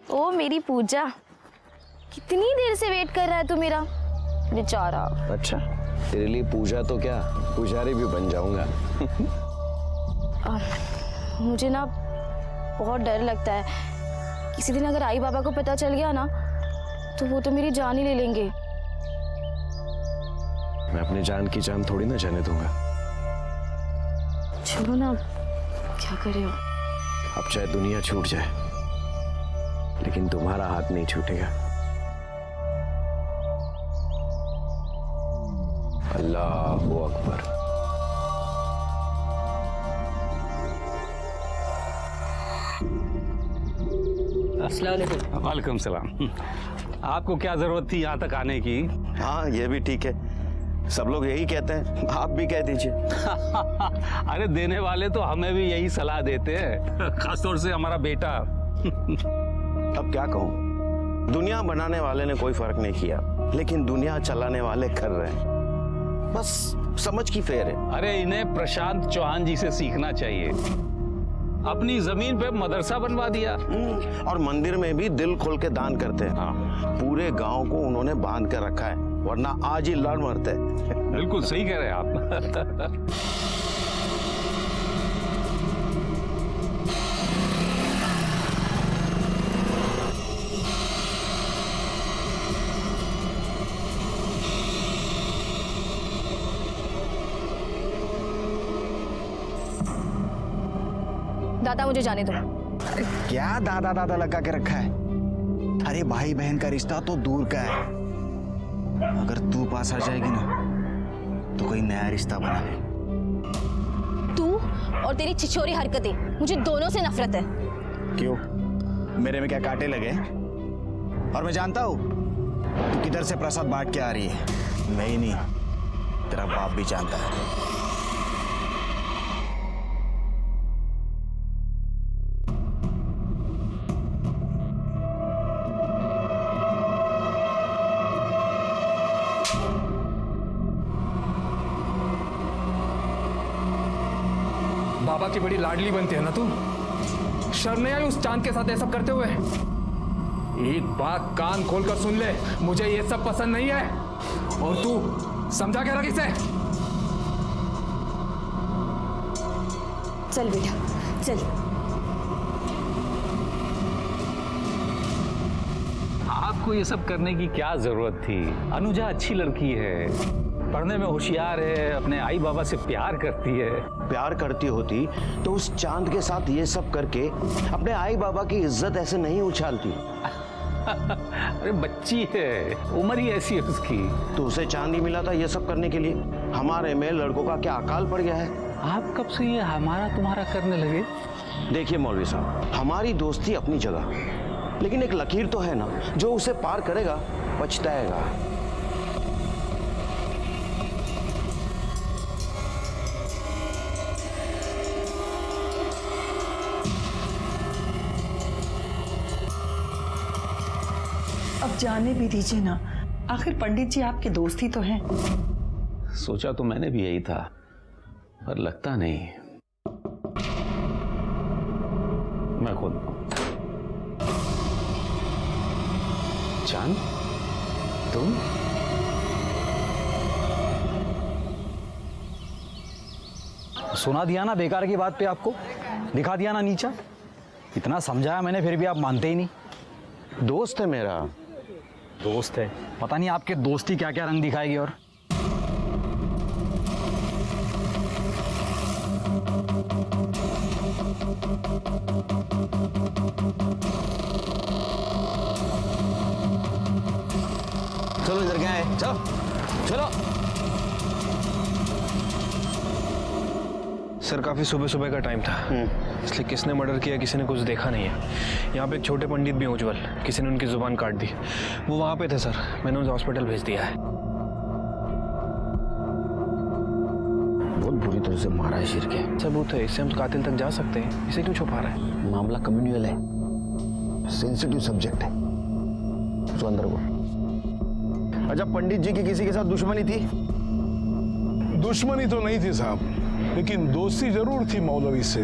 ओ मेरी पूजा, कितनी देर से वेट कर रहा है तू मेरा बेचारा। अच्छा, तेरे लिए पूजा तो क्या, पुजारी भी बन जाऊंगा। मुझे ना बहुत डर लगता है, किसी दिन अगर आई बाबा को पता चल गया ना तो वो तो मेरी जान ही ले लेंगे। मैं अपने जान की जान थोड़ी ना जाने दूंगा। छोड़ो ना, क्या करे हो। अब चाहे दुनिया छूट जाए लेकिन तुम्हारा हाथ नहीं छूटेगा। अल्लाहू अकबर। अस्सलाम वालेकुम सलाम। आपको क्या जरूरत थी यहाँ तक आने की? हाँ, ये भी ठीक है, सब लोग यही कहते हैं, आप भी कह दीजिए। अरे देने वाले तो हमें भी यही सलाह देते हैं, खासतौर से हमारा बेटा। अब क्या कहूँ, दुनिया बनाने वाले ने कोई फर्क नहीं किया, लेकिन दुनिया चलाने वाले कर रहे हैं। बस समझ की फेर है। अरे इन्हें प्रशांत चौहान जी से सीखना चाहिए। अपनी जमीन पे मदरसा बनवा दिया और मंदिर में भी दिल खोल के दान करते हैं। हाँ। पूरे गांव को उन्होंने बांध कर रखा है, वरना आज ही लड़ मरते। बिल्कुल सही कह रहे हैं आप। दादा मुझे जाने दो। क्या दादा दादा लगा के रखा है? अरे भाई बहन का रिश्ता तो दूर का है, अगर तू पास आ जाएगी ना तो कोई नया रिश्ता बना ले। तू और तेरी छिछोरी हरकतें, मुझे दोनों से नफरत है। क्यों, मेरे में क्या कांटे लगे? और मैं जानता हूँ तू किधर से प्रसाद बांट के आ रही है। मैं ही नहीं, तेरा बाप भी जानता है। बाबा की बड़ी लाडली बनती है ना तू। शर्म नहीं आई उस चांद के साथ ये सब करते हुए? एक बात कान खोलकर सुन ले, मुझे ये सब पसंद नहीं है। और तू समझा क्या रखी से? चल बेटा चल। आपको ये सब करने की क्या जरूरत थी? अनुजा अच्छी लड़की है, पढ़ने में होशियार है, अपने आई बाबा से प्यार करती है। प्यार करती होती तो उस चांद के साथ ये सब करके अपने आई बाबा की इज्जत ऐसे नहीं उछालती। अरे बच्ची है, उम्र ही ऐसी है उसकी। तो उसे चांद ही मिला था ये सब करने के लिए। हमारे में लड़कों का क्या अकाल पड़ गया है? आप कब से ये हमारा तुम्हारा करने लगे? देखिए मौलवी साहब, हमारी दोस्ती अपनी जगह, लेकिन एक लकीर तो है ना, जो उसे पार करेगा पछताएगा। अब जाने भी दीजिए ना, आखिर पंडित जी आपके दोस्त ही तो हैं। सोचा तो मैंने भी यही था, पर लगता नहीं। मैं खुद चांद, तुम? सुना दिया ना बेकार की बात पे आपको, दिखा दिया ना नीचा। इतना समझाया मैंने फिर भी आप मानते ही नहीं। दोस्त है मेरा। दोस्त है, पता नहीं आपके दोस्ती क्या क्या रंग दिखाएगी। और चलो इधर क्या है, चलो चलो। सर काफ़ी सुबह सुबह का टाइम था, इसलिए किसने मर्डर किया किसी ने कुछ देखा नहीं है। यहाँ पे एक छोटे पंडित भी हैं उज्जवल, किसी ने उनकी जुबान काट दी। वो वहाँ पे थे सर, मैंने उन्हें हॉस्पिटल भेज दिया है। बहुत बुरी तरह से मारा है शेर के। सबूत है, इससे हम कातिल तक जा सकते हैं, इसे क्यों छुपा रहा है? मामला कम्युनल है, सेंसिटिव सब्जेक्ट है, तो अंदर बोल। अच्छा, पंडित जी की किसी के साथ दुश्मनी थी? दुश्मनी तो नहीं थी साहब, लेकिन दोस्ती जरूर थी मौलवी से।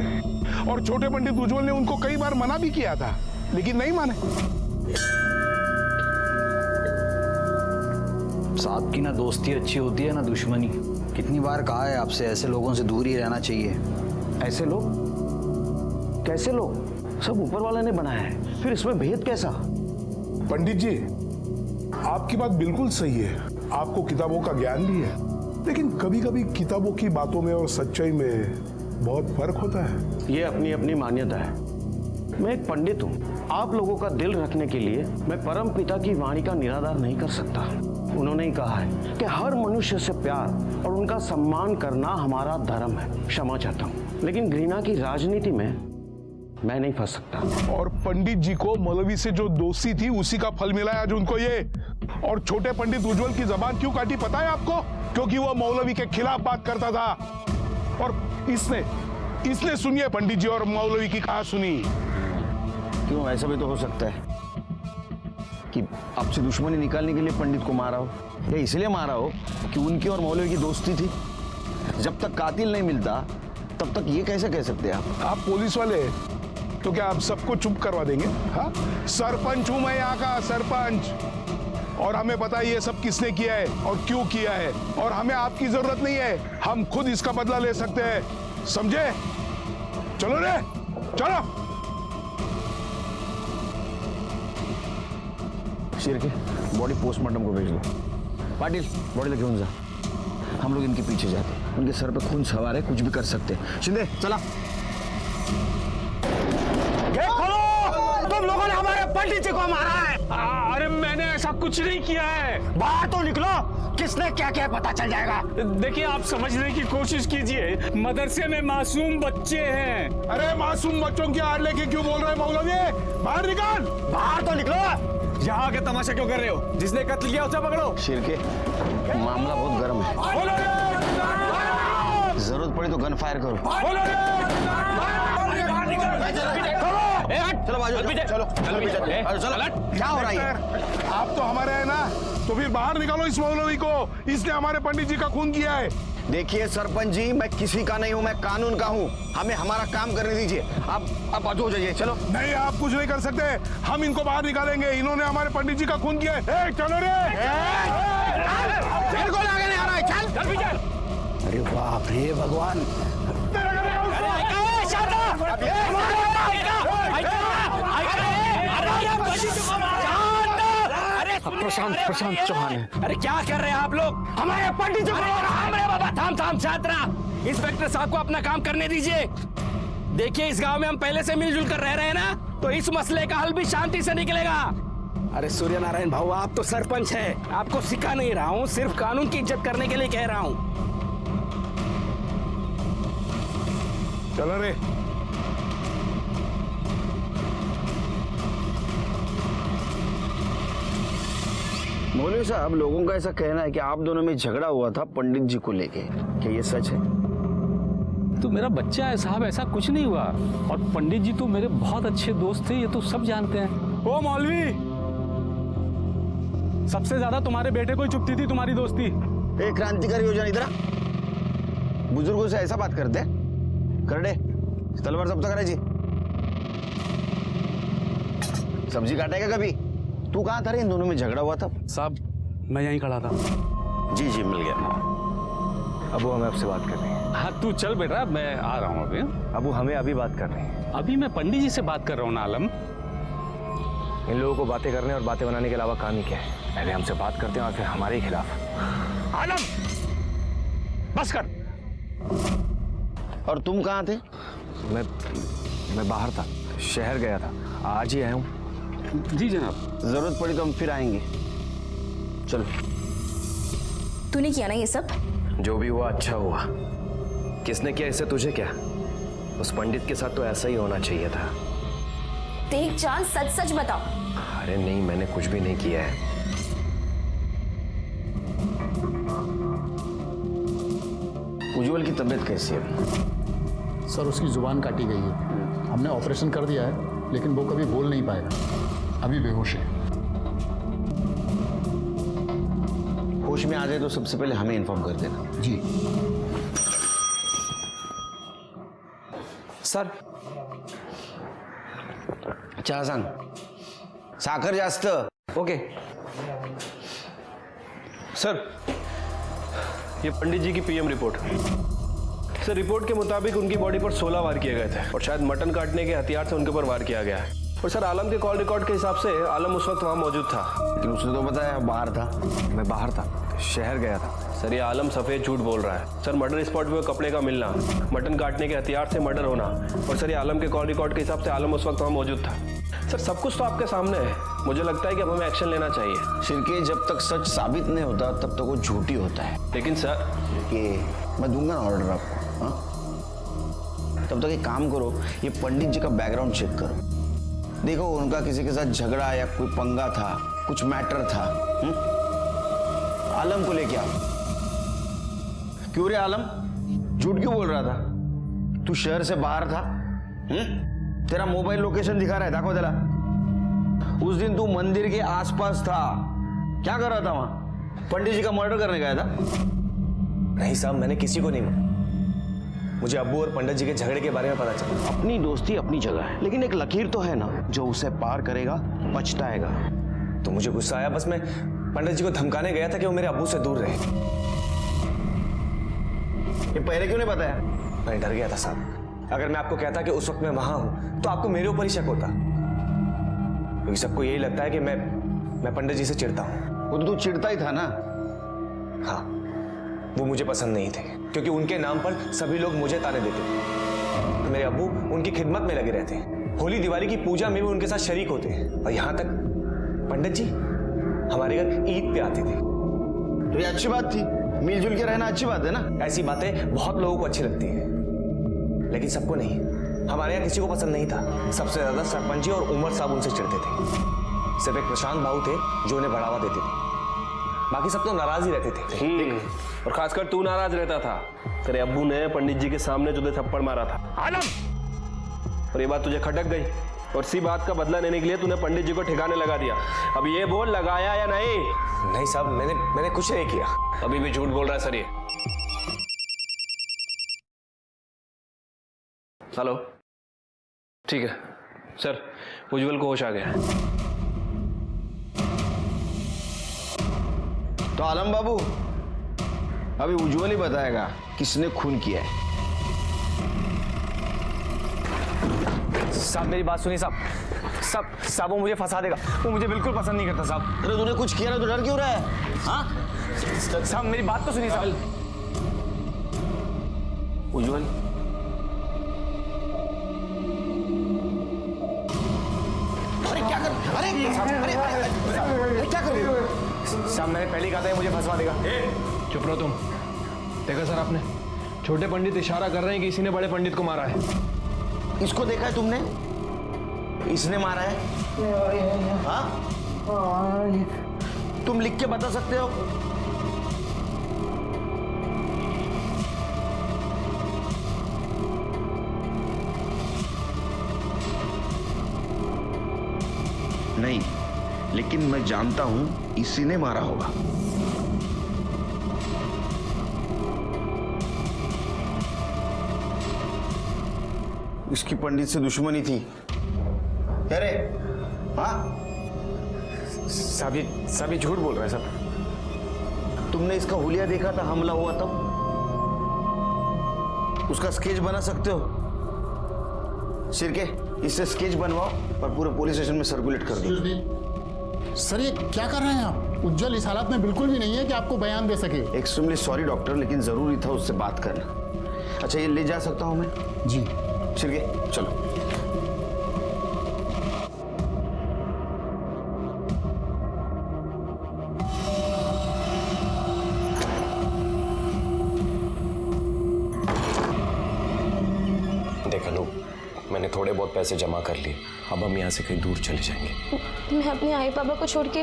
और छोटे पंडित उज्जवल ने उनको कई बार मना भी किया था, लेकिन नहीं माने। साहब की ना दोस्ती अच्छी होती है ना दुश्मनी। कितनी बार कहा है आपसे, ऐसे लोगों से दूर ही रहना चाहिए। ऐसे लोग? कैसे लोग? सब ऊपर वाले ने बनाया है, फिर इसमें भेद कैसा? पंडित जी, आपकी बात बिल्कुल सही है, आपको किताबों का ज्ञान भी है, लेकिन कभी कभी किताबों की बातों में और सच्चाई में बहुत फर्क होता है। ये अपनी अपनी मान्यता है। मैं एक पंडित हूँ, आप लोगों का दिल रखने के लिए मैं परम पिता की वाणी का निराधार नहीं कर सकता। उन्होंने ही कहा है कि हर मनुष्य से प्यार और उनका सम्मान करना हमारा धर्म है। क्षमा चाहता हूँ, लेकिन घृणा की राजनीति में मैं नहीं फंस सकता। और पंडित जी को मौलवी से जो दोस्ती थी उसी का फल मिला है आज उनको ये। और छोटे पंडित उज्जवल की जबान क्यों काटी पता है आपको? क्योंकि वो मौलवी के खिलाफ बात करता था। और इसने सुनिए पंडित जी और मौलवी की कहा सुनी। क्यों, ऐसा भी तो हो सकता है कि आपसे दुश्मनी निकालने के लिए पंडित को मारा हो, या इसलिए मारा हो कि उनकी और मौलवी की दोस्ती थी। जब तक कातिल नहीं मिलता तब तक ये कैसे कह सकते हैं आप पुलिस वाले, तो क्या आप सबको चुप करवा देंगे? हाँ, सरपंच हूं मैं यहाँ का, सरपंच। और हमें पता है ये सब किसने किया है और क्यों किया है, और हमें आपकी जरूरत नहीं है, हम खुद इसका बदला ले सकते हैं, समझे? चलो रे, चलो। शेर के बॉडी पोस्टमार्टम को भेज दो। पाटिल, बॉडी लेके उन जा। हम लोग इनके पीछे जाते हैं, उनके सर पे खून सवार है, कुछ भी कर सकते हैं। शिंदे चला। तुम लोगों ने हमारे पंडित जी को मारा है। अरे मैंने ऐसा कुछ नहीं किया है। बाहर तो निकलो, किसने क्या किया पता चल जाएगा। देखिए, आप समझने की कोशिश कीजिए, मदरसे में मासूम बच्चे हैं। अरे मासूम बच्चों की आड़ लेके क्यों बोल रहे हैं मौलवी? बाहर निकाल, बाहर तो निकलो। यहाँ के तमाशा क्यों कर रहे हो? जिसने कत्ल किया उसे पकड़ो। शेर के मामला बहुत गर्म है, जरूरत पड़ी तो गन फायर करो। चलो बाजू, चलो क्या हो रहा है? आप तो हमारे हैं ना, तो फिर बाहर निकालो इस मौलवी को, इसने हमारे पंडित जी का खून किया है। देखिए सरपंच जी, मैं किसी का नहीं हूँ, मैं कानून का हूँ, हमें हमारा काम करने दीजिए। आप बाजू हो जाइए, चलो। नहीं, आप कुछ नहीं कर सकते, हम इनको बाहर निकालेंगे, इन्होंने हमारे पंडित जी का खून किया है। चलो रे, बिल्कुल आगे नहीं आ रहा है, चल। अरे बाप रे भगवान। प्रशांत चौहान है। अरे क्या कर रहे हैं आप लोग? हमारे पंडित जी को हमारे बाबा थाम छात्रा। इंस्पेक्टर साहब को अपना काम करने दीजिए। देखिए, इस गांव में हम पहले से मिलजुल कर रह रहे हैं ना, तो इस मसले का हल भी शांति से निकलेगा। अरे सूर्य नारायण भाऊ, आप तो सरपंच हैं, आपको सिखा नहीं रहा हूँ, सिर्फ कानून की इज्जत करने के लिए कह रहा हूँ। चलो रे। मौलवी साहब, लोगों का ऐसा कहना है कि आप दोनों में झगड़ा हुआ था पंडित जी को लेके, क्या ये सच है? तो मेरा बच्चा है साहब, ऐसा कुछ नहीं हुआ। और पंडित जी तो मेरे बहुत अच्छे दोस्त थे, ये तो सब जानते हैं। ओ मौलवी, सबसे ज्यादा तुम्हारे बेटे को ही चुभती थी तुम्हारी दोस्ती। एक क्रांतिकारी योजना इधर, बुजुर्गों से ऐसा बात करते? कर दे तलवार सब तक जी। सब्जी काटेगा कभी? तू कहाँ था रे इन दोनों में झगड़ा हुआ था? साहब, मैं यहीं खड़ा था। जी जी, मिल गया। अबू, हमें आपसे बात करनी है। हाँ, तू चल बेटा, मैं आ रहा हूँ अभी। अबू, हमें अभी बात करनी है। अभी मैं पंडित जी से बात कर रहा हूँ ना आलम। इन लोगों को बातें करने और बातें बनाने के अलावा काम ही क्या है? पहले हमसे बात करते हैं और फिर हमारे ही खिलाफ। आलम, बस कर। और तुम कहाँ थे? मैं बाहर था, शहर गया था, आज ही आया हूँ। जी जनाब। जरूरत पड़ी तो हम फिर आएंगे। चलो। तूने किया ना ये सब? जो भी हुआ अच्छा हुआ। किसने किया इसे, तुझे क्या? उस पंडित के साथ तो ऐसा ही होना चाहिए था। देख चांद, सच सच बता। अरे नहीं, मैंने कुछ भी नहीं किया है। उज्जवल की तबीयत कैसी है? सर, उसकी जुबान काटी गई है। हमने ऑपरेशन कर दिया है, लेकिन वो कभी बोल नहीं पाएगा, अभी बेहोश है। होश में आ जाए तो सबसे पहले हमें इन्फॉर्म कर देना। जी सर, चहा सांग. साखर जास्त. ओके. सर, ये पंडित जी की पीएम रिपोर्ट. सर, रिपोर्ट के मुताबिक उनकी बॉडी पर 16 वार किए गए थे और शायद मटन काटने के हथियार से उनके ऊपर वार किया गया है. और सर, आलम के कॉल रिकॉर्ड के हिसाब से आलम उस वक्त वहाँ मौजूद था. लेकिन उसने तो बताया बाहर था. मैं बाहर था, शहर गया था. सर, ये आलम सफेद झूठ बोल रहा है. सर, मर्डर स्पॉट पे कपड़े का मिलना, मटन काटने के हथियार से मर्डर होना, और सर ये आलम के कॉल रिकॉर्ड के हिसाब से आलम उस वक्त वहाँ मौजूद था. सर, सब कुछ तो आपके सामने है. मुझे लगता है कि अब हमें एक्शन लेना चाहिए. शिरके, जब तक सच साबित नहीं होता तब तक वो झूठी होता है. लेकिन सर, कि मैं दूंगा ना ऑर्डर आपको. हाँ, तब तक एक काम करो, ये पंडित जी का बैकग्राउंड चेक करो. देखो उनका किसी के साथ झगड़ा या कोई पंगा था, कुछ मैटर था. आलम को लेके आओ. क्यों रे आलम, झूठ क्यों बोल रहा था? तू शहर से बाहर था. तेरा मोबाइल लोकेशन दिखा रहा है, दाखव त्याला. उस दिन तू मंदिर के आसपास था. क्या कर रहा था वहां? पंडित जी का मर्डर करने गया था? नहीं साहब, मैंने किसी को नहीं मारा. मुझे अब्बू और पंडित जी के झगड़े के बारे में पता चला. अपनी दोस्ती अपनी जगह है, लेकिन एक लकीर तो है ना, जो उसे पार करेगा पछताएगा. तो मुझे गुस्सा आया. बस मैं पंडित जी को धमकाने गया था कि वो मेरे अब्बू से दूर रहे. ये पहले क्यों नहीं बताया? मैं डर गया था साहब. अगर मैं आपको कहता कि उस वक्त मैं वहां हूं तो आपको मेरे ऊपर ही शक होता, क्योंकि सबको यही लगता है कि मैं पंडित जी से चिढ़ता हूं. वो तो तू चिढ़ता ही था ना. हाँ, वो मुझे पसंद नहीं थे, क्योंकि उनके नाम पर सभी लोग मुझे ताने देते. मेरे अब्बू उनकी खिदमत में लगे रहते. होली दिवाली की पूजा में भी उनके साथ शरीक होते. और यहां तक पंडित जी हमारे घर ईद पे आते थे. तो ये अच्छी बात थी. मिलजुल के रहना अच्छी बात है ना. ऐसी बातें बहुत लोगों को अच्छी लगती हैं, लेकिन सबको नहीं. हमारे यहाँ किसी को पसंद नहीं था. सबसे ज्यादा सरपंच जी और उमर साहब उनसे चिढ़ते थे. सिर्फ एक प्रशांत बाबू थे जो उन्हें बढ़ावा देते थे. बाकी सब तो नाराज ही रहते थे. और खासकर तू नाराज रहता था. तेरे अब्बू ने पंडित जी के सामने तुझे थप्पड़ मारा था आलम, और ये बात तुझे खटक गई, और इसी बात का बदला लेने के लिए तूने पंडित जी को ठिकाने लगा दिया. अब ये बोल, लगाया या नहीं? नहीं साहब, मैंने कुछ नहीं किया. अभी भी झूठ बोल रहा है सर ये. हेलो, ठीक है सर, उज्जवल को होश आ गया है. तो आलम बाबू, अभी उज्जवल ही बताएगा किसने खून किया है. साहब मेरी बात सुनिए साहब. साहब वो मुझे फंसा देगा. वो मुझे बिल्कुल पसंद नहीं करता साहब. अरे तूने कुछ किया ना तो डर क्यों रहा है? हाँ, साहब मेरी बात तो सुनिए साहब. उज्जवल, अरे क्या कर, अरे क्या कर रहे हो? साहब मैंने पहले ही कहा था ये मुझे फंसवा देगा. चुप रहो तुम. देखा सर आपने, छोटे पंडित इशारा कर रहे हैं कि इसी ने बड़े पंडित को मारा है. इसको देखा है तुमने? इसने मारा है. हाँ, तुम लिख के बता सकते हो? नहीं, लेकिन मैं जानता हूं इसी ने मारा होगा. इसकी पंडित से दुश्मनी थी. अरे हाँ, साहब ये झूठ बोल रहा है साहब. तुमने इसका हुलिया देखा था हमला हुआ तब? उसका स्केच बना सकते हो? शिरके, इससे स्केच बनवाओ और पूरे पुलिस स्टेशन में सर्कुलेट कर दो. सर ये क्या कर रहे हैं आप? उज्जवल इस हालत में बिल्कुल भी नहीं है कि आपको बयान दे सके. एक्सट्रीमली सॉरी डॉक्टर, लेकिन जरूरी था उससे बात करना. अच्छा, ये ले जा सकता हूं मैं? जी. शिरके चलो. देख अनूप, मैंने थोड़े बहुत पैसे जमा कर लिए. अब हम यहाँ से कहीं दूर चले जाएंगे. मैं अपने आई पापा को छोड़ के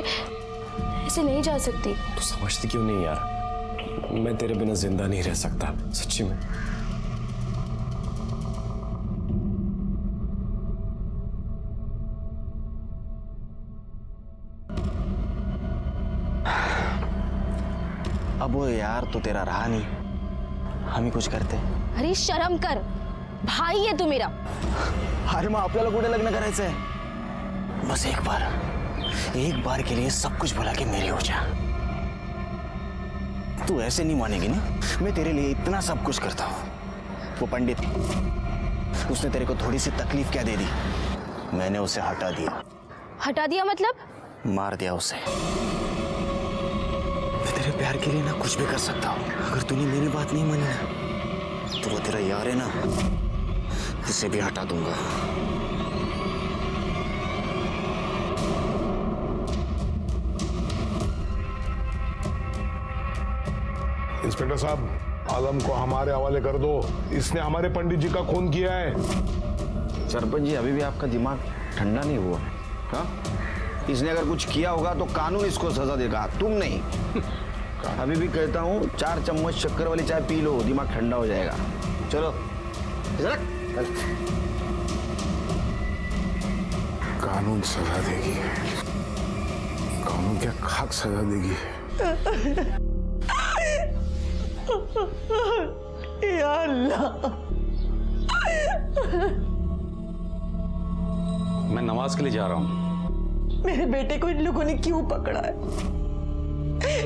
ऐसे नहीं जा सकती. तू समझती क्यों नहीं यार? मैं तेरे बिना जिंदा नहीं रह सकता, सच्ची में. अब वो यार तो तेरा रहा नहीं, हम ही कुछ करते. अरे शर्म कर, भाई है तू मेरा. अरे मग आपल्याला कुठे लग्न करायचंय? बस एक बार के लिए सब कुछ भुला के मेरी हो जा। तू ऐसे नहीं मानेगी ना, मैं तेरे लिए इतना सब कुछ करता हूँ। वो पंडित, उसने तेरे को थोड़ी सी तकलीफ क्या दे दी, मैंने उसे हटा दिया। हटा दिया मतलब? मार दिया उसे। मैं तेरे प्यार के लिए ना कुछ भी कर सकता हूँ। अगर तूने मेरी बात नहीं मानी ना, तो वो तेरा यार है ना, उसे भी हटा दूंगा। इंस्पेक्टर साहब, आलम को हमारे हवाले कर दो। इसने हमारे पंडित जी का खून किया है। सरपंच जी, अभी भी आपका दिमाग ठंडा नहीं हुआ? हाँ, इसने अगर कुछ किया होगा तो कानून इसको सजा देगा, तुम नहीं। अभी भी कहता हूँ 4 चम्मच शक्कर वाली चाय पी लो, दिमाग ठंडा हो जाएगा। चलो कानून सजा देगी। कानून क्या खाक सजा देगी। या अल्लाह, मैं नमाज के लिए जा रहा हूँ। मेरे बेटे को इन लोगों ने क्यों पकड़ा है?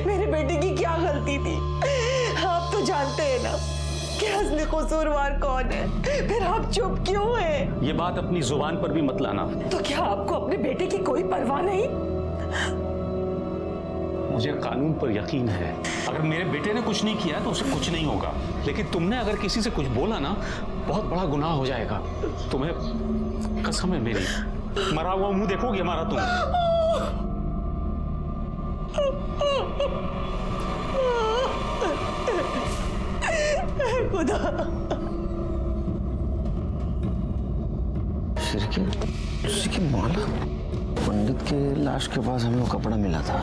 मेरे बेटे की क्या गलती थी? आप तो जानते हैं ना कि असली कसूरवार कौन है। फिर आप चुप क्यों हैं? ये बात अपनी जुबान पर भी मत लाना। तो क्या आपको अपने बेटे की कोई परवाह नहीं? मुझे कानून पर यकीन है। अगर मेरे बेटे ने कुछ नहीं किया तो उसे कुछ नहीं होगा, लेकिन तुमने अगर किसी से कुछ बोला ना, बहुत बड़ा गुनाह हो जाएगा। तुम्हें कसम है मेरी, मरा हुआ मुंह देखोगे हमारा तुम। खुदा, तुलसी की माला। पंडित के लाश के पास हमें वो कपड़ा मिला था,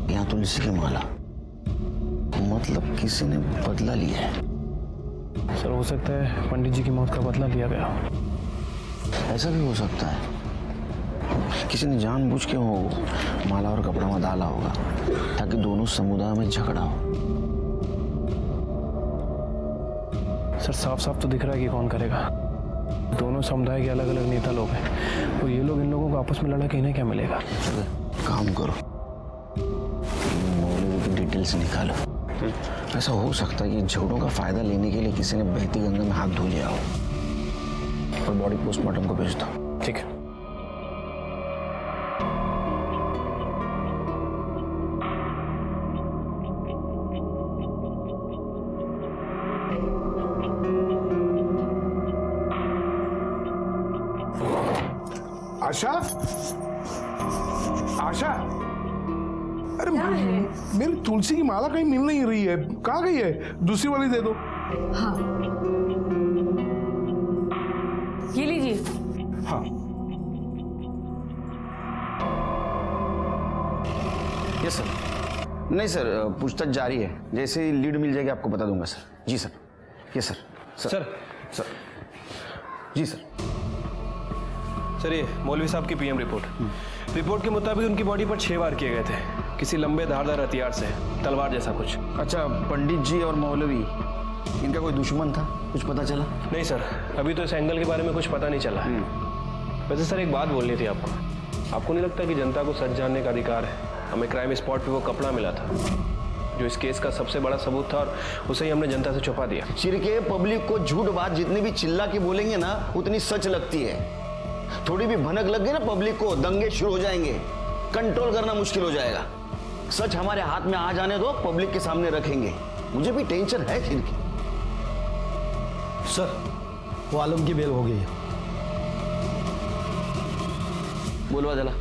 यहाँ तुलसी की माला। मतलब किसी ने बदला लिया है। सर, हो सकता है पंडित जी की मौत का बदला लिया गया। ऐसा भी हो सकता है, किसी ने जानबूझ के वो माला और कपड़ा में डाला होगा ताकि दोनों समुदाय में झगड़ा हो। सर, साफ साफ तो दिख रहा है कि कौन करेगा। दोनों समुदाय के अलग अलग नेता लोग हैं, और ये लोग इन लोगों को आपस में लड़ा के इन्हें क्या मिलेगा? काम करो, मौलवी की डिटेल्स निकालो। ऐसा हो सकता है कि झगड़ों का फायदा लेने के लिए किसी ने बहती गंगा में हाथ धो लिया हो। और बॉडी पोस्टमार्टम को भेज दो। ठीक है। आशा, आशा, अरे मेरी तुलसी की माला कहीं मिल नहीं रही है। कहाँ गई है? दूसरी वाली दे दो। हाँ, ये लीजिए। हाँ, यस सर। नहीं सर, पूछताछ जारी है। जैसे ही लीड मिल जाएगी आपको बता दूंगा सर। जी सर। Yes sir. सर जी सर। सर, ये मौलवी साहब की पीएम रिपोर्ट के मुताबिक उनकी बॉडी पर 6 वार किए गए थे, किसी लंबे धारदार हथियार से, तलवार जैसा कुछ। अच्छा, पंडित जी और मौलवी, इनका कोई दुश्मन था? कुछ पता चला? नहीं सर, अभी तो इस एंगल के बारे में कुछ पता नहीं चला है। वैसे सर, एक बात बोलनी थी आपको नहीं लगता कि जनता को सच जानने का अधिकार है? हमें क्राइम स्पॉट पे वो कपड़ा मिला था जो इस केस का सबसे बड़ा सबूत था, और उसे ही हमने जनता से छुपा दिया। चिरके पब्लिक को झूठ बात जितनी भी चिल्ला के बोलेंगे ना, उतनी सच लगती है। थोड़ी भी भनक लग गई ना पब्लिक को, दंगे शुरू हो जाएंगे, कंट्रोल करना मुश्किल हो जाएगा। सच हमारे हाथ में आ जाने दो, पब्लिक के सामने रखेंगे। मुझे भी टेंशन है चिरके। सर, वो आलम की बेल हो गई है। बोलवा जला।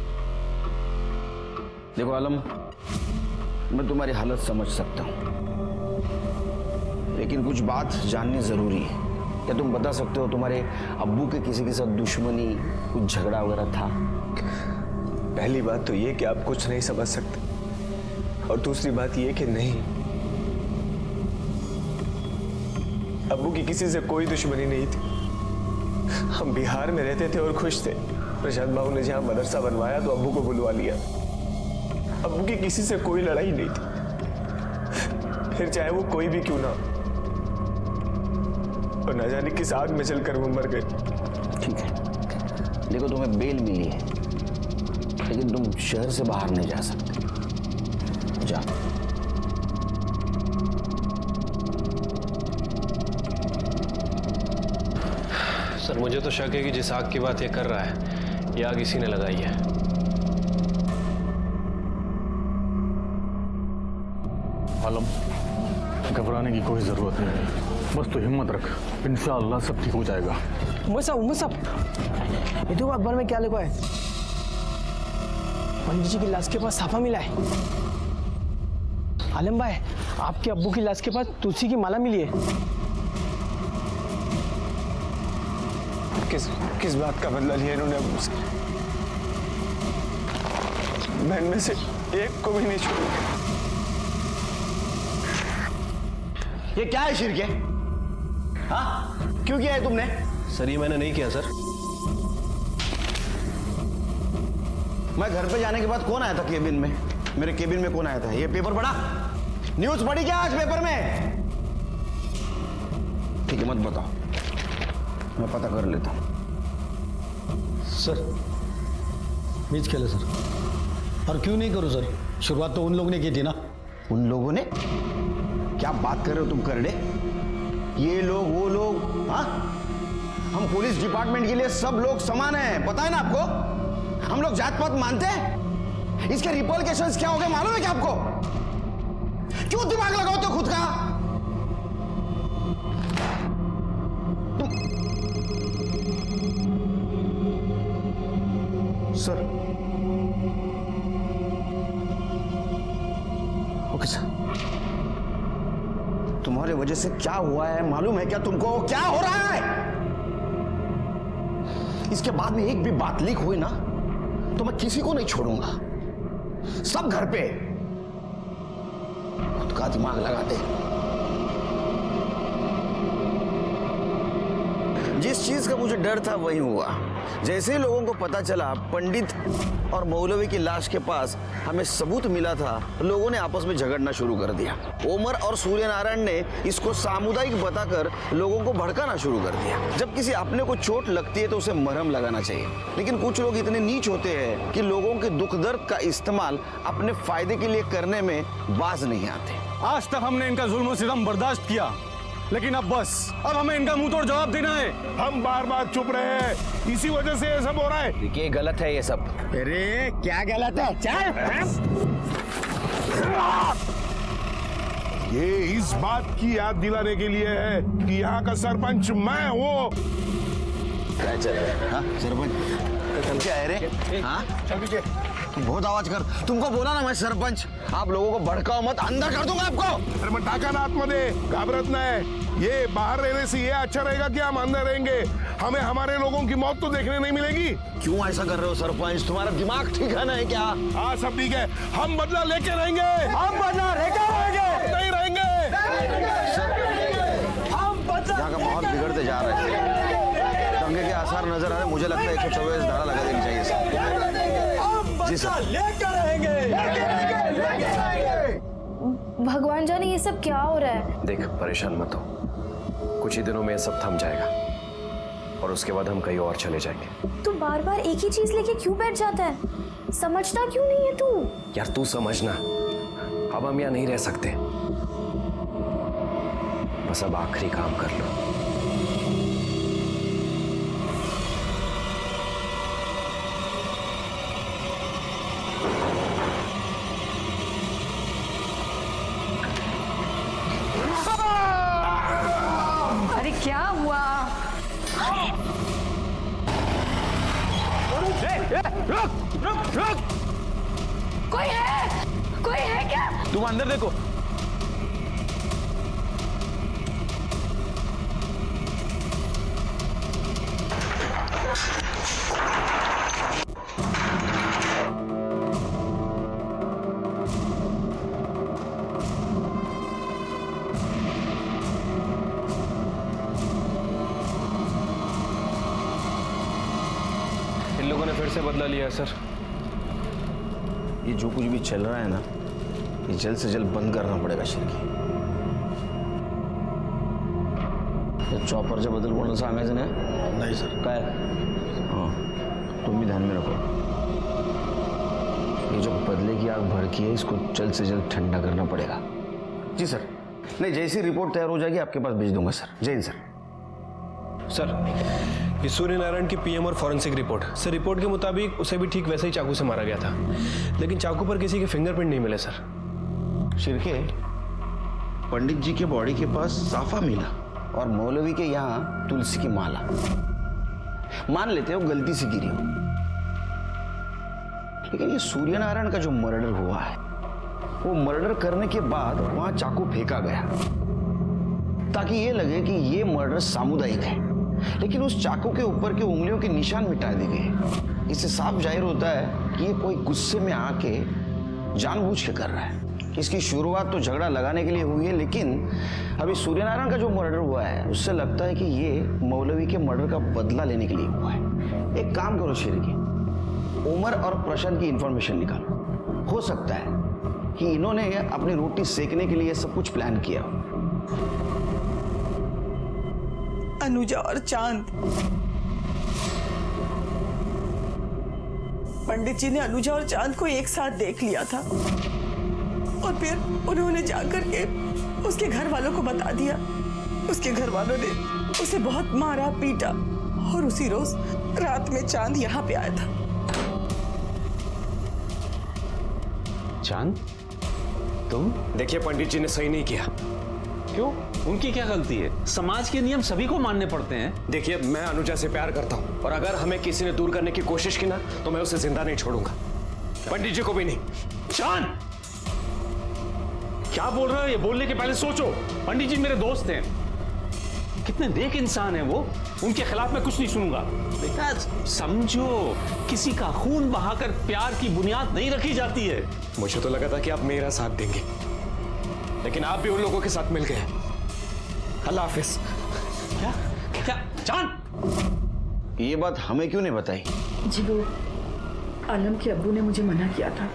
देखो आलम, मैं तुम्हारी हालत समझ सकता हूं, लेकिन कुछ बात जाननी जरूरी है। क्या तुम बता सकते हो तुम्हारे अब्बू के किसी के साथ दुश्मनी, कुछ झगड़ा वगैरह था? पहली बात तो ये कि आप कुछ नहीं समझ सकते, और दूसरी बात ये कि नहीं, अब्बू की किसी से कोई दुश्मनी नहीं थी। हम बिहार में रहते थे और खुश थे। प्रशांत बाबू ने जहां मदरसा बनवाया तो अब्बू को बुलवा लिया। अब्बू की किसी से कोई लड़ाई नहीं थी, फिर चाहे वो कोई भी क्यों ना, और न जाने किस आग में जलकर वो मर गए। ठीक है, देखो तुम्हें बेल मिली है, लेकिन तुम शहर से बाहर नहीं जा सकते। जा। सर मुझे तो शक है कि जिस आग की बात ये कर रहा है, ये आग इसी ने लगाई है। आलम, घबराने की कोई जरूरत नहीं है, बस तू हिम्मत रख, इंशाअल्लाह सब ठीक हो जाएगा। मुसब ये तो अखबार में क्या लिखा है? पंडित जी की लाश के पास साफा मिला है। आलम भाई, आपके अब्बू की लाश के पास तुलसी की माला मिली है। किस बात का बदला लिया इन्होंने अब्बू से? मैं इनमें से एक को भी नहीं छोड़ूंगा। ये क्या है शिरके? हाँ, क्यों किया है तुमने? सर ये मैंने नहीं किया सर। मैं घर पे जाने के बाद कौन आया था केबिन में? मेरे केबिन में कौन आया था? ये पेपर पढ़ा? न्यूज पढ़ी क्या आज पेपर में? ठीक है, मत बताओ, मैं पता कर लेता हूं। सर बीच खेले सर। और क्यों नहीं करूं सर? शुरुआत तो उन लोगों ने की थी ना। उन लोगों ने? क्या बात कर रहे हो तुम करड़े? ये लोग वो लोग? हाँ, हम पुलिस डिपार्टमेंट के लिए सब लोग समान हैं, पता है ना आपको? हम लोग जात पात मानते हैं? इसके रिपॉर्केशंस क्या हो गए मालूम है क्या आपको? क्यों दिमाग लगाओ तो खुद का? Sir, okay sir. तुम्हारे वजह से क्या हुआ है मालूम है क्या तुमको? क्या हो रहा है? इसके बाद में एक भी बात लीक हुई ना तो मैं किसी को नहीं छोड़ूंगा। सब घर पे खुद का दिमाग लगाते। जिस चीज का मुझे डर था वही हुआ। जैसे ही लोगों को पता चला पंडित और मौलवी की लाश के पास हमें सबूत मिला था, लोगों ने आपस में झगड़ना शुरू कर दिया। ओमर और सूर्यनारायण ने इसको सामुदायिक बताकर लोगों को भड़काना शुरू कर दिया। जब किसी अपने को चोट लगती है तो उसे मरहम लगाना चाहिए, लेकिन कुछ लोग इतने नीच होते हैं कि लोगों के दुख दर्द का इस्तेमाल अपने फायदे के लिए करने में बाज नहीं आते। आज तक हमने इनका जुल्म और सितम बर्दाश्त किया, लेकिन अब बस, अब हमें इनका मुंह तोड़ जवाब देना है। हम बार बार चुप रहे हैं, इसी वजह से ये सब हो रहा है। देखिए गलत है ये सब। अरे क्या गलत है? चल। ये इस बात की याद दिलाने के लिए है कि यहाँ का सरपंच मैं हूँ। क्या चल रहा है? हाँ सरपंच क्या है रे? हाँ बहुत आवाज कर। तुमको बोला ना मैं सरपंच। आप लोगों को भड़काओ मत, अंदर कर दूंगा आपको। अरे मैं टाका ना आत्मदे, घबरात ना है। ये बाहर रहने से ये अच्छा रहेगा कि हम अंदर रहेंगे? हमें हमारे लोगों की मौत तो देखने नहीं मिलेगी। क्यों ऐसा कर रहे हो सरपंच? तुम्हारा दिमाग ठीक है ना है क्या? हाँ सब ठीक है, हम बदला लेके रहेंगे। हम बदला लेके रहेंगे। नहीं रहेंगे। यहाँ का माहौल बिगड़ते जा रहा है, दंगे के आसार नजर आ रहे। मुझे लगता है 124 धारा लगा देनी चाहिए सर। जी सर। लेके रहेंगे। भगवान जाने ये सब क्या हो रहा है। देख परेशान मत हो, कुछ ही दिनों में ये सब थम जाएगा और उसके बाद हम कहीं और चले जाएंगे। तू बार बार एक ही चीज लेके क्यों बैठ जाता है? समझता क्यों नहीं है तू? यार तू समझना, अब हम यहाँ नहीं रह सकते। बस अब आखिरी काम कर लो। अरे क्या हुआ? कोई है क्या? तुम अंदर देखो। इन लोगों ने फिर से बदला लिया है सर। ये जो कुछ भी चल रहा है ना, ये जल्द से जल्द बंद करना पड़ेगा शिरकी। चॉपरच्या बद्दल कोणाला सांगायचं नाही? नहीं सर। काय? हां भी ध्यान में रखो। ये जो बदले की आग भड़की है इसको जल्द से जल्द ठंडा करना पड़ेगा। जी सर। नहीं, जैसी रिपोर्ट तैयार हो जाएगी आपके पास भेज दूंगा सर। जय हिंद सर। सर, ये सूर्य नारायण की पीएम और फॉरेंसिक रिपोर्ट। सर, रिपोर्ट के मुताबिक उसे भी ठीक वैसे ही चाकू से मारा गया था, लेकिन चाकू पर किसी के फिंगरप्रिंट नहीं मिले सर। शिरके, पंडित जी के बॉडी के पास साफा मिला और मौलवी के यहाँ तुलसी की माला। मान लेते हो गलती से गिरी हो, लेकिन ये सूर्य नारायण का जो मर्डर हुआ है वो मर्डर करने के बाद वहां चाकू फेंका गया ताकि ये लगे कि ये मर्डर सामुदायिक है, लेकिन उस चाकू के ऊपर के उंगलियों के निशान मिटा दिए गए। इससे साफ जाहिर होता है कि ये कोई गुस्से में आके जानबूझ के कर रहा है। इसकी शुरुआत तो झगड़ा लगाने के लिए हुई है, लेकिन अभी सूर्यनारायण का जो मर्डर हुआ है उससे लगता है कि ये मौलवी के मर्डर का बदला लेने के लिए हुआ है। एक काम करो शिरकी, उमर और प्रशांत की इंफॉर्मेशन निकालो। हो सकता है कि इन्होंने अपनी रोटी सेकने के लिए सब कुछ प्लान किया। अनुजा और चांद, पंडित जी ने अनुजा और चांद को एक साथ देख लिया था और फिर उन्होंने जाकर के उसके घर वालों को बता दिया। उसके घर वालों ने उसे बहुत मारा पीटा और उसी रोज रात में चांद यहाँ पे आया था। चांद, तुम? देखिए, पंडित जी ने सही नहीं किया। क्यों? उनकी क्या गलती है? समाज के नियम सभी को मानने पड़ते हैं। देखिए, मैं अनुजा से प्यार करता हूं और अगर हमें किसी ने दूर करने की कोशिश की ना तो मैं उसे जिंदा नहीं छोड़ूंगा, पंडित जी को भी नहीं। चांद, क्या बोल रहे हो? ये बोलने के पहले सोचो। पंडित जी मेरे दोस्त हैं, कितने नेक इंसान हैं वो। उनके खिलाफ मैं कुछ नहीं सुनूंगा। बेटा समझो, किसी का खून बहाकर प्यार की बुनियाद नहीं रखी जाती है। मुझे तो लगा था कि आप मेरा साथ देंगे, लेकिन आप भी उन लोगों के साथ मिल गए। अल्लाह हाफिज। क्या क्या चांद, ये बात हमें क्यों नहीं बताई? जी वो आलम के अब्बू ने मुझे मना किया था,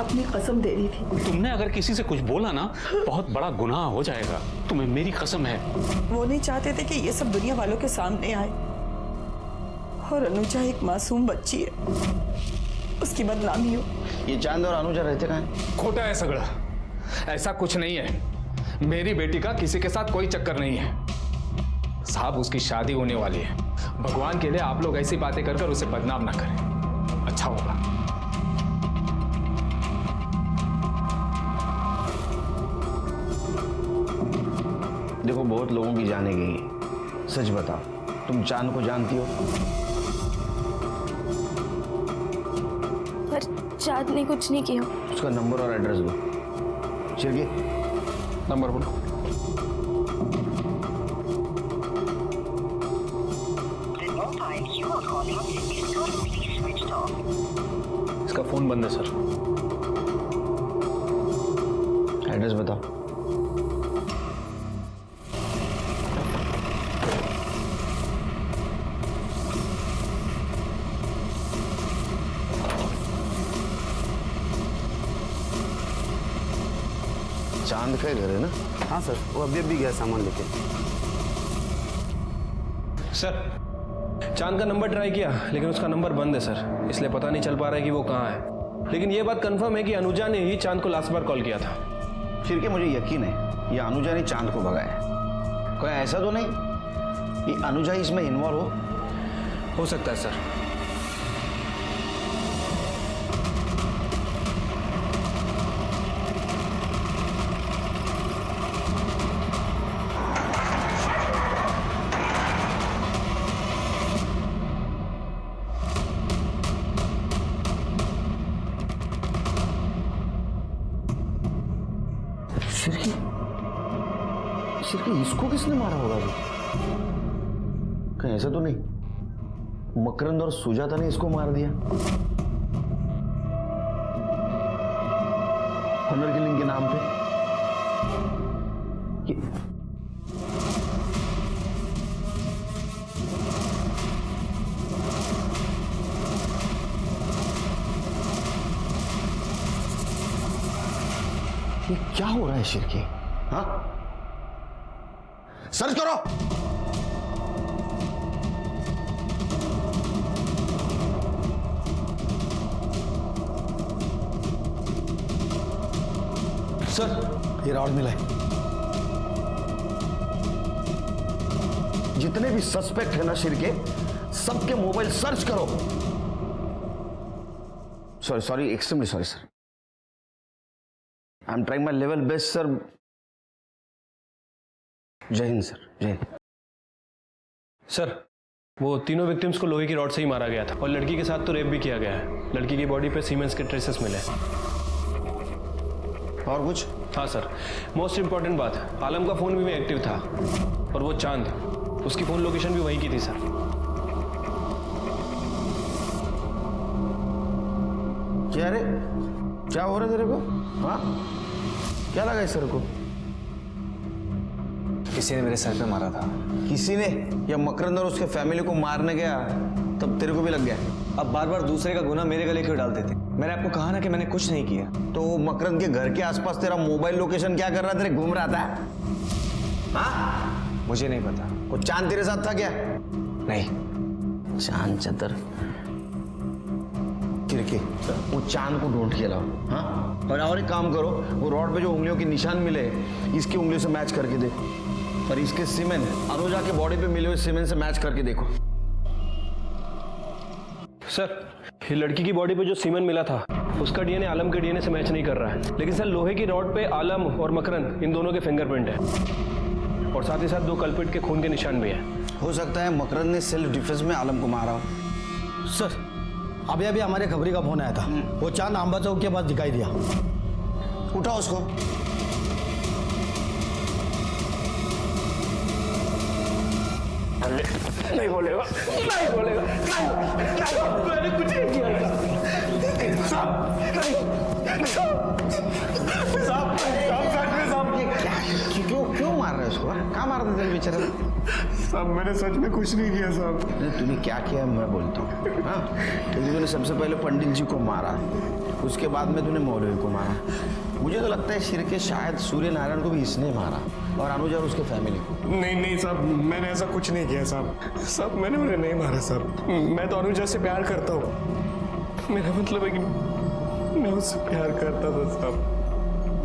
अपनी कसम दे दी थी। तुमने अगर किसी से कुछ बोला ना बहुत बड़ा गुनाह हो जाएगा, तुम्हें मेरी कसम है। वो नहीं चाहते थे कि ये सब दुनिया वालों के सामने आए और अनुजा एक मासूम बच्ची है, उसकी बदनामी हो। ये चांद और अनुजा रहते कहाँ हैं? खोटा है सगड़ा, ऐसा कुछ नहीं है। मेरी बेटी का किसी के साथ कोई चक्कर नहीं है साहब। उसकी शादी होने वाली है। भगवान के लिए आप लोग ऐसी बातें कर उसे बदनाम ना करें, अच्छा होगा। देखो, बहुत लोगों की जाने गई। सच बताओ, तुम चांद को जानती हो? पर चांद ने कुछ नहीं किया। उसका नंबर और एड्रेस दो। शिरकी, नंबर बोलो। इसका फोन बंद है सर। एड्रेस बताओ। चांद का घर है ना? हाँ सर, वो अभी गया सामान लेके। सर, चांद का नंबर ट्राई किया लेकिन उसका नंबर बंद है सर, इसलिए पता नहीं चल पा रहा है कि वो कहाँ है। लेकिन ये बात कंफर्म है कि अनुजा ने ही चांद को लास्ट बार कॉल किया था। फिर के मुझे यकीन है ये अनुजा ने चांद को भगाया। कोई ऐसा तो नहीं कि अनुजा इसमें इन्वॉल्व हो सकता है सर। शिरकी, इसको किसने मारा होगा अभी? कहीं ऐसा तो नहीं मकरंद और सुजाता ने इसको मार दिया? ऑनर किलिंग के नाम पे ये क्या हो रहा है शिरकी? हाँ, सर्च करो। सर ये रॉड मिला है। जितने भी सस्पेक्ट है ना शिरके, सबके मोबाइल सर्च करो। Sorry extremely sorry sir, I am trying my level best sir. जय हिंद सर, जय हिंद। सर वो तीनों विक्टिम्स को लोहे की रॉड से ही मारा गया था और लड़की के साथ तो रेप भी किया गया है। लड़की की बॉडी पे सीमेंस के ट्रेसेस मिले। और कुछ? हाँ सर, मोस्ट इंपॉर्टेंट बात, आलम का फोन भी एक्टिव था और वो चांद, उसकी फोन लोकेशन भी वहीं की थी सर। क्या रे, क्या हो रहा है तेरे को? हाँ, क्या लगा इस सर को? किसी ने मेरे सर पे मारा था। किसी ने या मकरंद और उसके फैमिली को मारने गया तब तेरे को भी लग गया? अब बार बार दूसरे का गुनाह मेरे गले क्यों डालते थे? मैंने आपको कहा ना कि मैंने कुछ नहीं किया। तो मकरंद के घर के आसपास तेरा मोबाइल लोकेशन क्या कर रहा तेरे घूम रहा था? हाँ, मुझे नहीं पता। वो चांद तेरे साथ था क्या? नहीं। चांद चतर तिरके, वो चांद को ढूंढ के लाओ। हाँ, और एक काम करो, वो रॉड पे जो उंगलियों के निशान मिले इसकी उंगलियों से मैच करके दे, और इसके सीमेंट अनुजा के बॉडी पे मिले हुए सीमेंट से मैच करके देखो। सर ये लड़की की बॉडी पे जो सीमेंट मिला था उसका डीएनए आलम के डीएनए से मैच नहीं कर रहा है, लेकिन सर लोहे की रॉड पे आलम और मकरंद इन दोनों के फिंगरप्रिंट है और साथ ही साथ 2 कल्प्रिट के खून के निशान भी है। हो सकता है मकरंद ने सेल्फ डिफेंस में आलम को मारा हो। सर अभी अभी हमारे खबरी का फोन आया था, वो चांद आंबा चौक के पास दिखाई दिया। उठाओ उसको। नहीं बोलेगा, नहीं बोलेगा, मैंने कुछ नहीं किया। क्यों मार रहे हो उसको? कहाँ मार देते हैं बेचारे? साहब मैंने सच में कुछ नहीं किया साहब। तूने क्या किया मैं बोलता हूँ। हाँ, तूने सबसे पहले पंडित जी को मारा, उसके बाद में तूने मौलवी को मारा। मुझे तो लगता है शिरके शायद सूर्य नारायण को भी इसने मारा और अनुजा और उसके फैमिली को। नहीं साहब, मैंने ऐसा कुछ नहीं किया साहब। साहब मैंने उन्हें नहीं मारा साहब। मैं तो अनुजा से प्यार करता हूँ। मेरा मतलब है कि मैं उससे प्यार करता था साहब।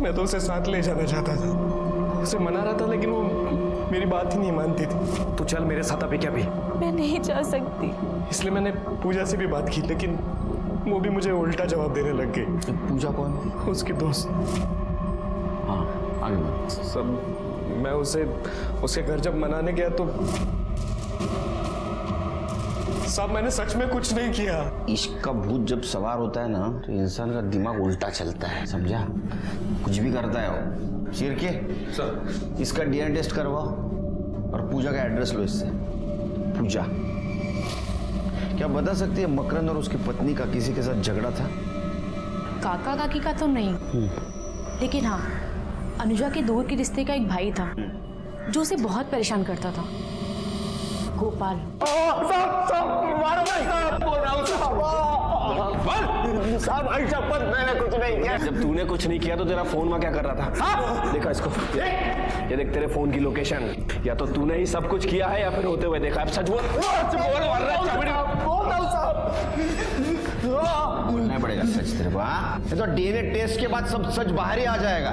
मैं तो उसे साथ ले जाना चाहता था, उसे मना रहा था, लेकिन वो मेरी बात ही नहीं मानती थी। तो चल मेरे साथ अभी क्या भी। मैं नहीं जा सकती। इसलिए मैंने पूजा से भी बात की, लेकिन वो भी मुझे उल्टा जवाब देने लग गई। पूजा कौन? उसकी दोस्त। हाँ आगे। सब मैं उसे उसके घर जब मनाने गया तो साहब मैंने सच में कुछ नहीं किया। इश्क का भूत जब सवार होता है ना तो इंसान का दिमाग उल्टा चलता है, समझा? कुछ भी करता है वो। शिरके सर इसका डीएनए टेस्ट करवाओ और पूजा का एड्रेस लो इससे। पूजा क्या बता सकती है मकरंद और उसकी पत्नी का किसी के साथ झगड़ा था? काका काकी का तो नहीं, लेकिन हाँ अनुजा के दूर के रिश्ते का एक भाई था जो उसे बहुत परेशान करता था, गोपाल। साहब भाई शपथ मैंने कुछ नहीं किया। जब तूने कुछ नहीं किया तो तेरा फोन वहां क्या कर रहा था? देखा इसको, ये देख तेरे फोन की लोकेशन। या तो तूने ही सब कुछ किया है या फिर होते हुए देखा। अब सच बोल। बोलना पड़ेगा सच तेरे को। हाँ, तो डीएनए टेस्ट के बाद सब सच बाहर ही आ जाएगा,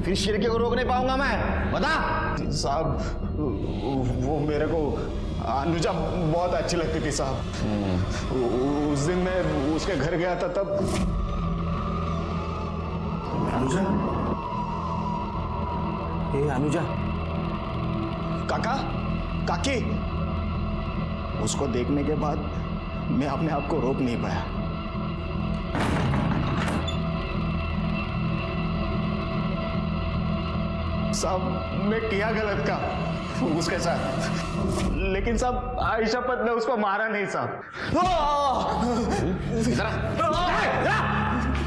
फिर शिरके को रोक नहीं पाऊंगा मैं। बता। साहब वो मेरे को अनुजा बहुत अच्छी लगती थी साहब। उस दिन मैं उसके घर गया था तब। अनुजा? ए अनुजा? काका, काकी। उसको देखने के बाद मैं अपने आप को रोक नहीं पाया। साहब मैं किया गलत का उसके साथ, लेकिन साहब आयशा पत ने उसको मारा नहीं साहब।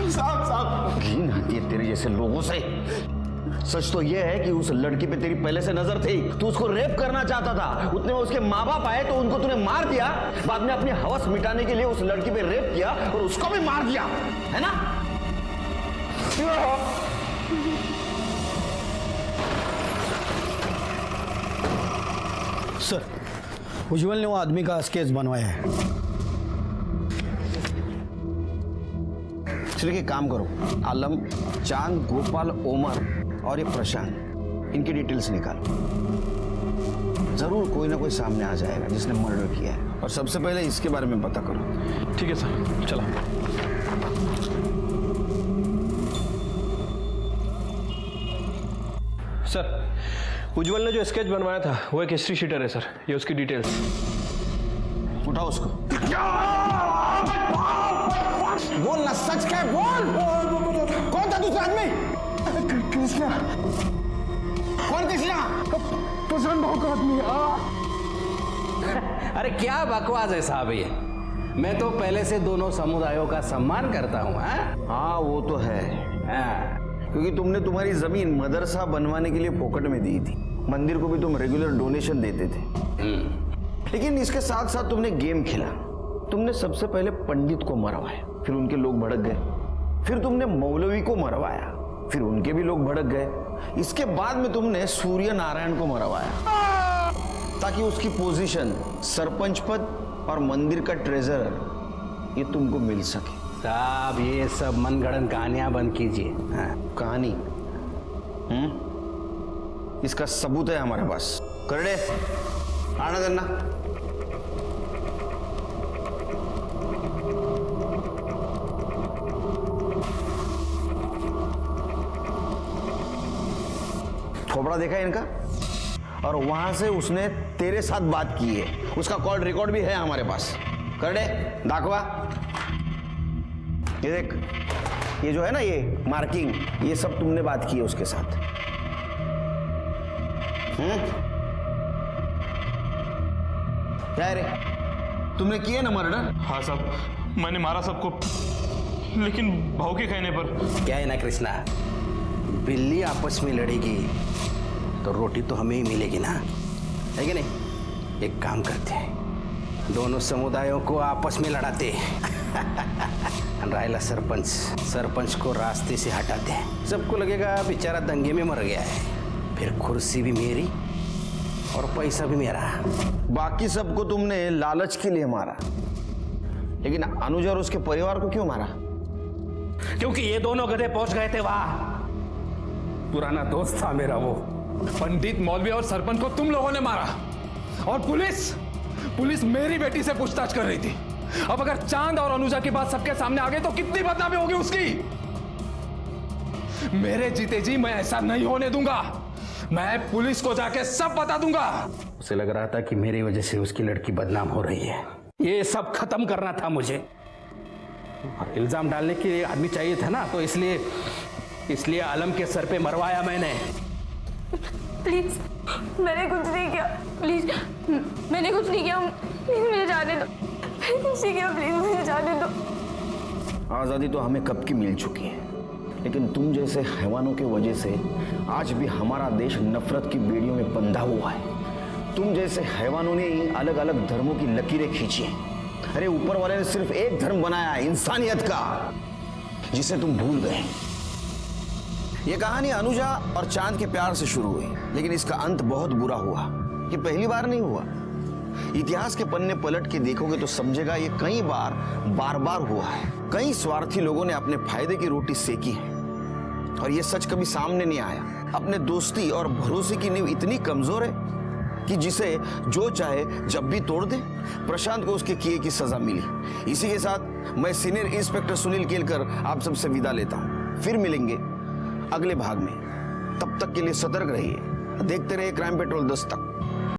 साहब घिन आती है तेरे जैसे लोगों से। सच तो यह है कि उस लड़की पे तेरी पहले से नजर थी, तू उसको रेप करना चाहता था। उतने में उसके माँ बाप आए तो उनको तूने मार दिया, बाद में अपनी हवस मिटाने के लिए उस लड़की पे रेप किया और उसको भी मार दिया, है ना? सर उज्जवल ने वो आदमी का स्केच बनवाया है। सिर्फ एक काम करो, आलम, चांद, गोपाल, ओमर और ये प्रशांत, इनकी डिटेल्स निकालो। जरूर कोई ना कोई सामने आ जाएगा जिसने मर्डर किया है, और सबसे पहले इसके बारे में पता करो। ठीक है सर, चला। सर, उज्जवल ने जो स्केच बनवाया था वो एक हिस्ट्री शीटर है सर, ये उसकी डिटेल्स। उठाओ उसको। बोल ना, सच क्या है, बोल। कौन था दूसरा आदमी? कृष्णा। कौन कृष्णा? प्रशांत भाव का आदमी। अरे क्या बकवास है साहब ये। मैं तो पहले से दोनों समुदायों का सम्मान करता हूँ। हाँ वो तो है, क्योंकि तुमने तुम्हारी जमीन मदरसा बनवाने के लिए फोकट में दी थी, मंदिर को भी तुम रेगुलर डोनेशन देते थे। लेकिन इसके साथ साथ तुमने गेम खेला। तुमने सबसे पहले पंडित को मरवाया, फिर उनके लोग भड़क गए। फिर तुमने मौलवी को मरवाया, फिर उनके भी लोग भड़क गए। इसके बाद में तुमने सूर्य नारायण को मरवाया, ताकि उसकी पोजीशन, सरपंच पद और मंदिर का ट्रेजरर ये तुमको मिल सके। साहब ये सब मनगढ़ंत कहानियां बंद कीजिए। कहानी? इसका सबूत है हमारे पास। करड़े, आना देना। थोपड़ा देखा है इनका? और वहां से उसने तेरे साथ बात की है, उसका कॉल रिकॉर्ड भी है हमारे पास। करड़े, दाखवा। ये देख, ये जो है ना, ये मार्किंग, ये सब तुमने बात की है उसके साथ। क्या है रे, तुमने किया ना मर्डर? हाँ साहब, मैंने मारा सबको, लेकिन भाव के कहने पर। क्या है ना कृष्णा, बिल्ली आपस में लड़ेगी तो रोटी तो हमें ही मिलेगी ना, है कि नहीं? एक काम करते हैं, दोनों समुदायों को आपस में लड़ाते रायला सरपंच को रास्ते से हटाते हैं। सबको लगेगा बेचारा दंगे में मर गया है, फिर कुर्सी भी मेरी और पैसा भी मेरा। बाकी सबको तुमने लालच के लिए मारा, लेकिन अनुज और उसके परिवार को क्यों मारा? क्योंकि ये दोनों गधे पहुंच गए थे वहां। पुराना दोस्त था मेरा वो। पंडित, मौलवी और सरपंच को तुम लोगों ने मारा, और पुलिस मेरी बेटी से पूछताछ कर रही थी। अब अगर चांद और अनुजा की बात सबके सामने आ गई तो कितनी बदनामी होगी उसकी। मेरे जीते जी मैं ऐसा नहीं होने दूंगा। मैं पुलिस को जाके सब बता दूंगा। उसे लग रहा था कि मेरी वजह से उसकी लड़की बदनाम हो रही है। ये सब खत्म करना था मुझे, और इल्जाम डालने के लिए आदमी चाहिए था ना, तो इसलिए आलम के सर पे मरवाया मैंने। प्लीज, मैंने कुछ नहीं किया। प्लीज, मैंने कुछ नहीं किया। प्लीज मुझे जाने दो। मैंने कुछ नहीं किया, प्लीज मुझे जाने दो। आजादी तो हमें कब की मिल चुकी है, लेकिन तुम जैसे हैवानों की वजह से आज भी हमारा देश नफरत की बेड़ियों में बंधा हुआ है। तुम जैसे हैवानों ने ही अलग अलग धर्मों की लकीरें खींची हैं। अरे ऊपर वाले ने सिर्फ एक धर्म बनाया है, इंसानियत का, जिसे तुम भूल गए। ये कहानी अनुजा और चांद के प्यार से शुरू हुई, लेकिन इसका अंत बहुत बुरा हुआ। ये पहली बार नहीं हुआ। इतिहास के पन्ने पलट के देखोगे तो समझेगा ये कई बार हुआ है। कई स्वार्थी लोगों ने अपने फायदे की रोटी सेकी है, और ये सच कभी सामने नहीं आया। अपने दोस्ती और भरोसे की नींव इतनी कमजोर है कि जिसे जो चाहे जब भी तोड़ दे। प्रशांत को उसके किए की सजा मिली। इसी के साथ मैं सीनियर इंस्पेक्टर सुनील केलकर आप सबसे विदा लेता हूँ। फिर मिलेंगे अगले भाग में। तब तक के लिए सतर्क रहिए, देखते रहिए क्राइम पेट्रोल 10 तक।